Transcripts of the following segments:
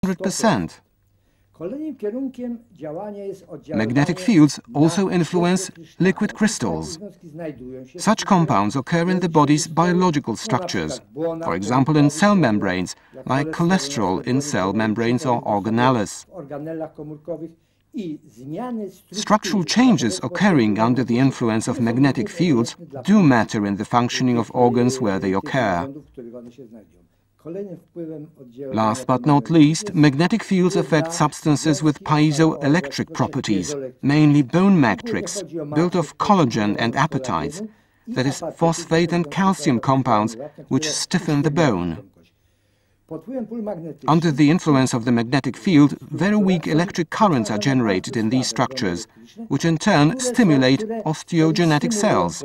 100%. Magnetic fields also influence liquid crystals. Such compounds occur in the body's biological structures, for example in cell membranes, like cholesterol in cell membranes or organelles. Structural changes occurring under the influence of magnetic fields do matter in the functioning of organs where they occur. Last but not least, magnetic fields affect substances with piezoelectric properties, mainly bone matrix, built of collagen and apatites, that is, phosphate and calcium compounds, which stiffen the bone. Under the influence of the magnetic field, very weak electric currents are generated in these structures, which in turn stimulate osteogenetic cells.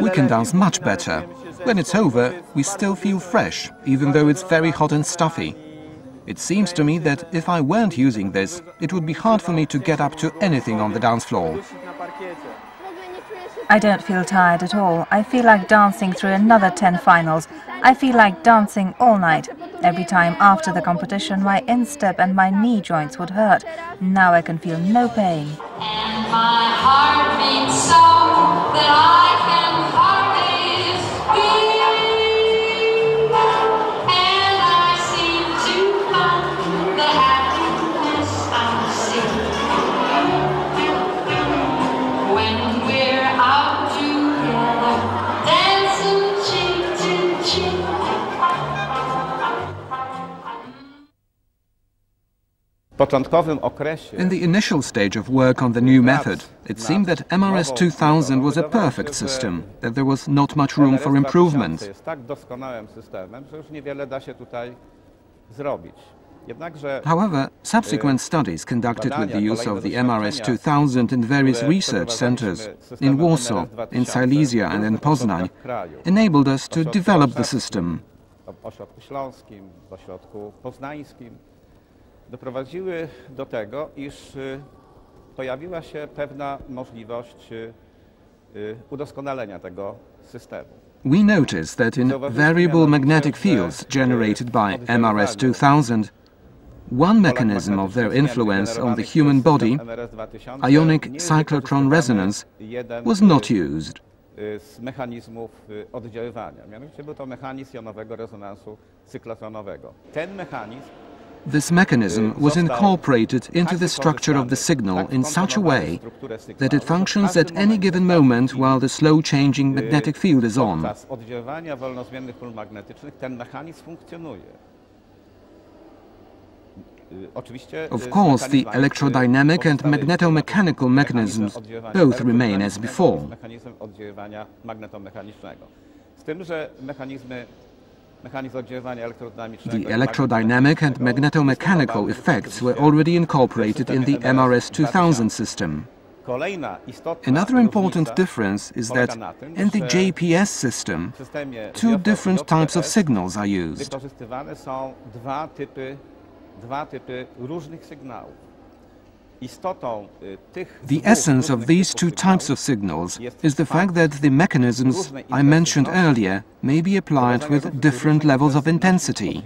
We can dance much better. When it's over, we still feel fresh, even though it's very hot and stuffy. It seems to me that if I weren't using this, it would be hard for me to get up to anything on the dance floor. I don't feel tired at all. I feel like dancing through another 10 finals. I feel like dancing all night. Every time after the competition, my instep and my knee joints would hurt. Now I can feel no pain. And my heart beats so that I can hardly speak. And I seem to find the happiness I seek when we're out together, dancing cheek to cheek. In the initial stage of work on the new method, it seemed that MRS 2000 was a perfect system, that there was not much room for improvement. However, subsequent studies conducted with the use of the MRS 2000 in various research centers, in Warsaw, in Silesia and in Poznań, enabled us to develop the system. Doprowadziły do tego, iż pojawiła się pewna możliwość udoskonalenia tego systemu. We noticed that in variable magnetic fields generated by MRS 2000, one mechanism of their influence on the human body, ionic cyclotron resonance, was not used. Z mechanizmów oddziaływania. Mianowicie był to mechanizm jonowego rezonansu cyklotronowego. Ten mechanizm This mechanism was incorporated into the structure of the signal in such a way that it functions at any given moment while the slow-changing magnetic field is on. podczas oddziaływania wolnozmiennych pól magnetycznych ten mechanizm funkcjonuje. Of course, the electrodynamic and magnetomechanical mechanisms both remain as before. Mechanizm oddziaływania magnetomechanicznego. Z tym, że mechanizm oddziaływania elektrodynamicznego. The electrodynamic and magnetomechanical effects were already incorporated in the MRS 2000 system. Another important difference is that in the JPS system, two different types of signals are used. Wykorzystywane są dwa typy różnych sygnałów. The essence of these two types of signals is the fact that the mechanisms I mentioned earlier may be applied with different levels of intensity.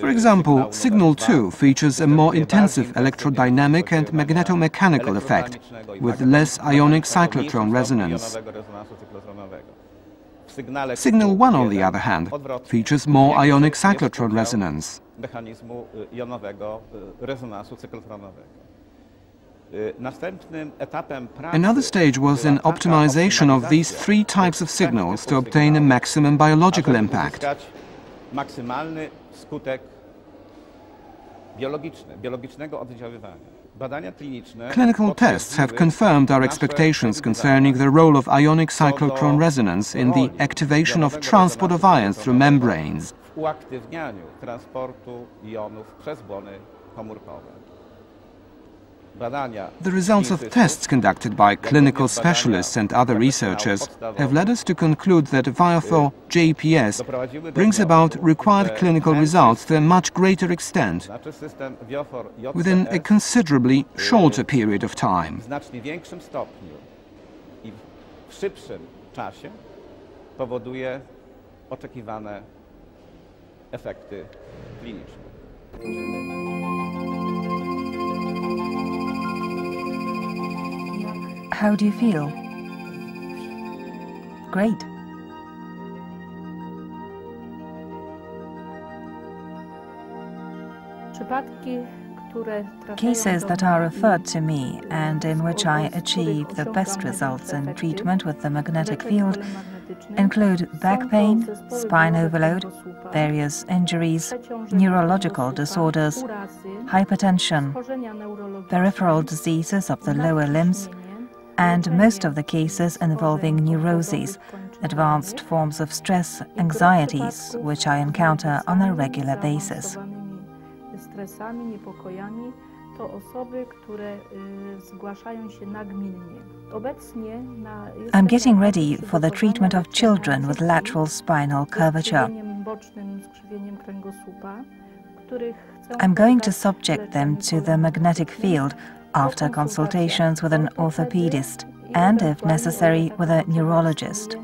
For example, signal 2 features a more intensive electrodynamic and magnetomechanical effect, with less ionic cyclotron resonance. Signal 1, on the other hand, features more ionic cyclotron resonance. Another stage was an optimization of these three types of signals to obtain a maximum biological impact. Clinical tests have confirmed our expectations concerning the role of ionic cyclotron resonance in the activation of transport of ions through membranes. w uaktywnianiu transportu jonów przez błony komórkowe. The results of tests conducted by clinical specialists and other researchers have led us to conclude that Viofor JPS brings about required clinical results to a much greater extent, within a considerably shorter period of time. W znacznie większym stopniu i w szybszym czasie powoduje oczekiwane efekty kliniczne. How do you feel? Great. Cases that are referred to me and in which I achieve the best results in treatment with the magnetic field include back pain, spine overload, various injuries, neurological disorders, hypertension, peripheral diseases of the lower limbs, and most of the cases involving neuroses, advanced forms of stress, anxieties, which I encounter on a regular basis. I'm getting ready for the treatment of children with lateral spinal curvature. I'm going to subject them to the magnetic field after consultations with an orthopedist and, if necessary, with a neurologist.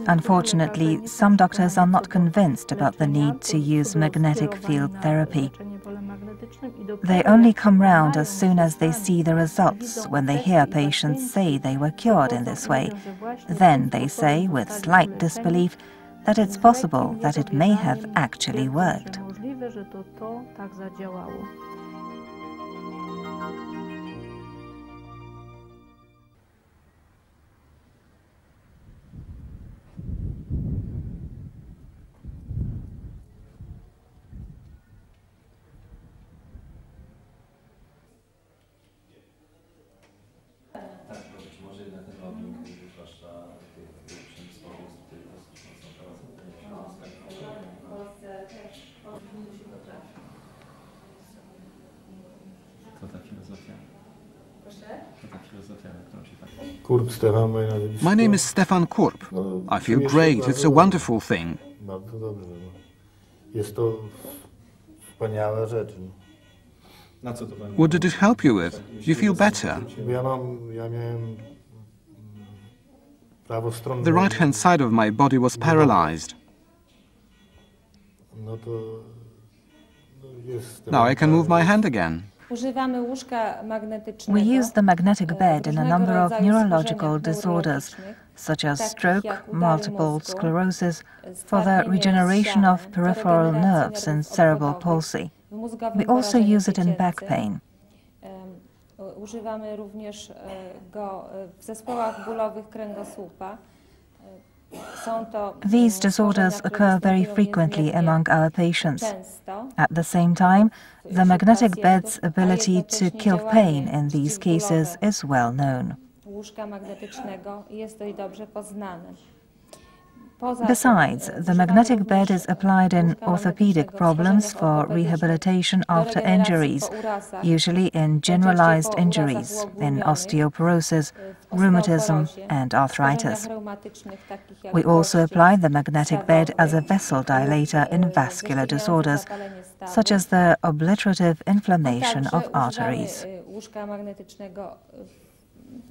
Unfortunately, some doctors are not convinced about the need to use magnetic field therapy. They only come round as soon as they see the results, when they hear patients say they were cured in this way. Then they say, with slight disbelief, that it's possible that it may have actually worked. My name is Stefan Kurp. I feel great. It's a wonderful thing. What did it help you with? Do you feel better? The right-hand side of my body was paralyzed. Now I can move my hand again. We use the magnetic bed in a number of neurological disorders, such as stroke, multiple sclerosis, for the regeneration of peripheral nerves and cerebral palsy. We also use it in back pain. These disorders occur very frequently among our patients. At the same time, the magnetic bed's ability to kill pain in these cases is well known. Besides, the magnetic bed is applied in orthopedic problems for rehabilitation after injuries, usually in generalized injuries, in osteoporosis, rheumatism and arthritis. We also apply the magnetic bed as a vessel dilator in vascular disorders, such as the obliterative inflammation of arteries.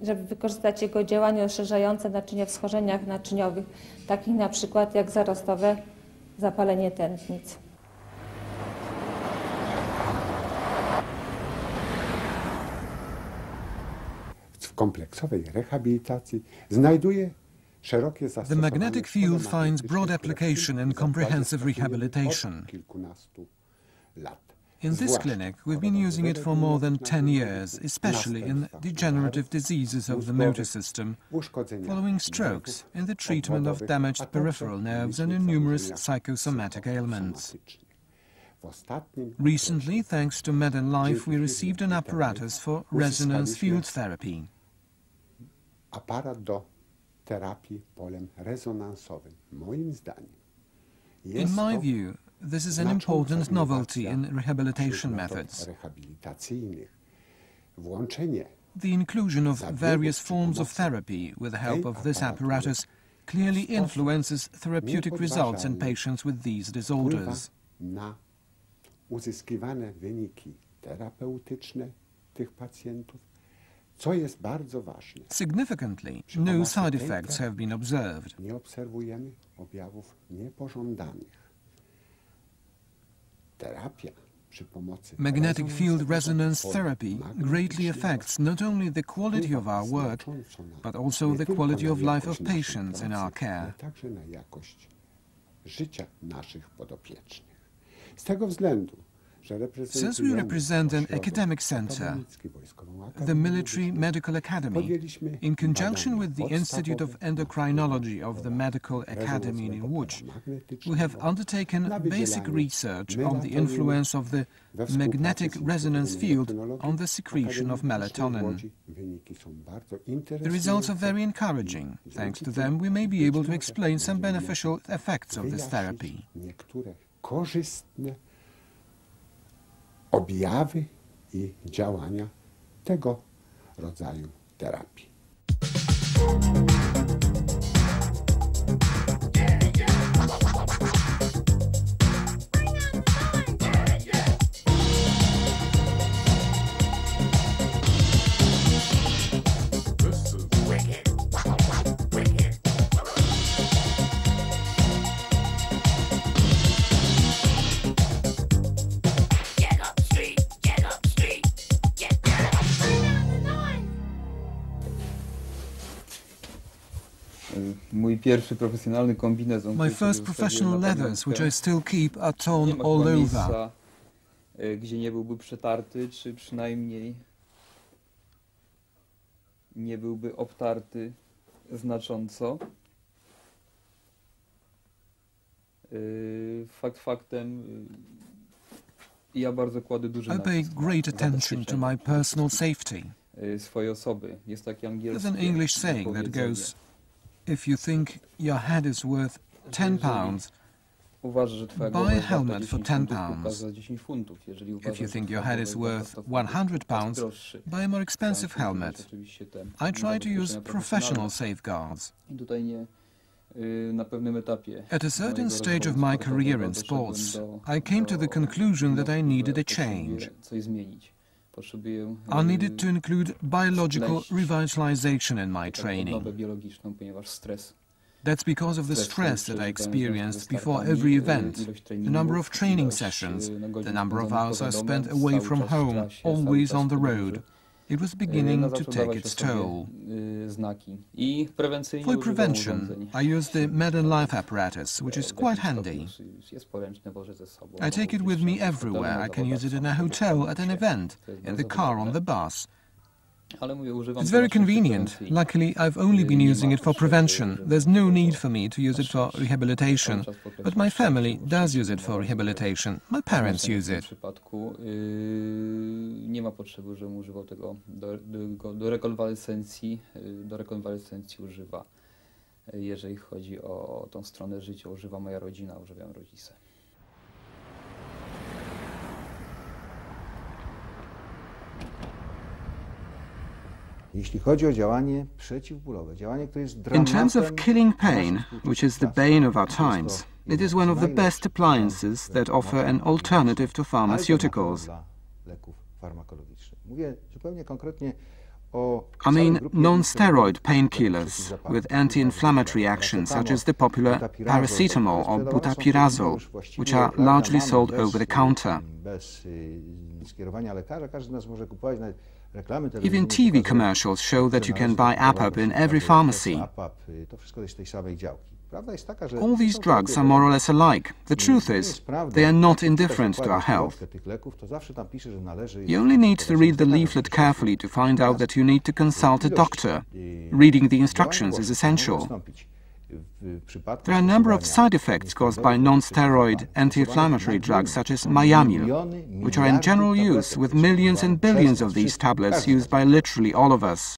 Żeby wykorzystać jego działanie rozszerzające naczynia w schorzeniach naczyniowych, takich na przykład jak zarostowe zapalenie tętnic. W kompleksowej rehabilitacji znajduje szerokie zastosowanie. The magnetic field finds broad application in comprehensive rehabilitation. In this clinic, we've been using it for more than 10 years, especially in degenerative diseases of the motor system, following strokes, in the treatment of damaged peripheral nerves and in numerous psychosomatic ailments. Recently, thanks to MedLife, we received an apparatus for resonance field therapy. Aparat do terapii polem rezonansowym. Moim zdaniem In my view, this is an important novelty in rehabilitation methods. The inclusion of various forms of therapy with the help of this apparatus clearly influences therapeutic results in patients with these disorders. Na uzyskiwane wyniki terapeutyczne tych pacjentów, co jest bardzo ważne. Significantly, no side effects have been observed. Nie obserwujemy objawów niepożądanych. Terapia przy pomocy Magnetic field resonance therapy greatly affects not only the quality of our work, but also the quality of life of patients in our care. Także na jakość życia naszych podopiecznych. Z tego względu, since we represent an academic center, the Military Medical Academy, in conjunction with the Institute of Endocrinology of the Medical Academy in Łódź, we have undertaken basic research on the influence of the magnetic resonance field on the secretion of melatonin. The results are very encouraging. Thanks to them, we may be able to explain some beneficial effects of this therapy. Objawy i działania tego rodzaju terapii. My first professional leathers, which I still keep, are torn all over. Gdzie nie byłby przetarty, czy przynajmniej nie byłby obtarty znacząco. Fakt faktem, ja bardzo kładę duży I pay great attention to my personal safety. Swojej osoby. Jest taki angielski There's an English saying that goes, if you think your head is worth £10, buy a helmet for £10. If you think your head is worth £100, buy a more expensive helmet. I try to use professional safeguards. At a certain stage of my career in sports, I came to the conclusion that I needed a change. I needed to include biological revitalization in my training. That's because of the stress that I experienced before every event, the number of training sessions, the number of hours I spent away from home, always on the road. It was beginning to take its toll. For prevention, I use the MedLife apparatus, which is quite handy. I take it with me everywhere. I can use it in a hotel, at an event, in the car, on the bus. It's very convenient. Luckily, I've only been using it for prevention. There's no need for me to use it for rehabilitation. But my family does use it for rehabilitation. My parents use it. Nie ma potrzeby, żebym używał tego do rekonwalescencji używa. Jeżeli chodzi o tą stronę życia, używa moja rodzina, używają rodzice. Jeśli chodzi o działanie przeciwbólowe, działanie, które jest in terms of killing pain, which is the bane of our times, it is one of the best appliances that offer an alternative to pharmaceuticals. I mean non-steroid painkillers with anti-inflammatory action such as the popular paracetamol or butapirazole, which are largely sold over the counter. Even TV commercials show that you can buy APAP in every pharmacy. All these drugs are more or less alike. The truth is, they are not indifferent to our health. You only need to read the leaflet carefully to find out that you need to consult a doctor. Reading the instructions is essential. There are a number of side effects caused by non-steroid anti-inflammatory drugs such as Myamil, which are in general use with millions and billions of these tablets used by literally all of us.